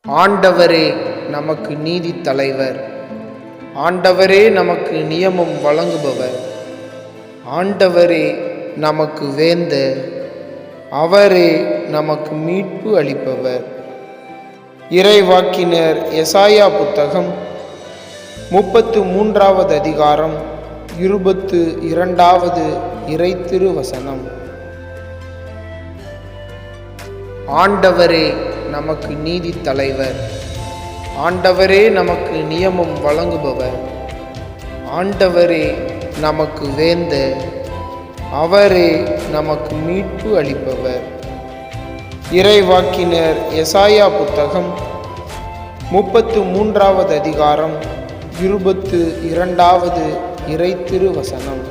ஆண்டவரே நமக்கு நீதி தலைவர், ஆண்டவரே நமக்கு நியமம் வழங்குபவர், ஆண்டவரே நமக்கு வேந்தர், அவரே நமக்கு மீட்பு அளிப்பவர். இறைவாக்கினர் எசாயா புத்தகம் 33வது அதிகாரம் 22வது இறை திருவசனம். ஆண்டவரே நமக்கு நீதி தலைவர், ஆண்டவரே நமக்கு நியமம் வழங்குபவர், ஆண்டவரே நமக்கு வேந்தர், அவரே நமக்கு மீட்பு அளிப்பவர். இறைவாக்கினர் எசாயா புத்தகம் 33வது அதிகாரம் 22வது இறை திருவசனம்.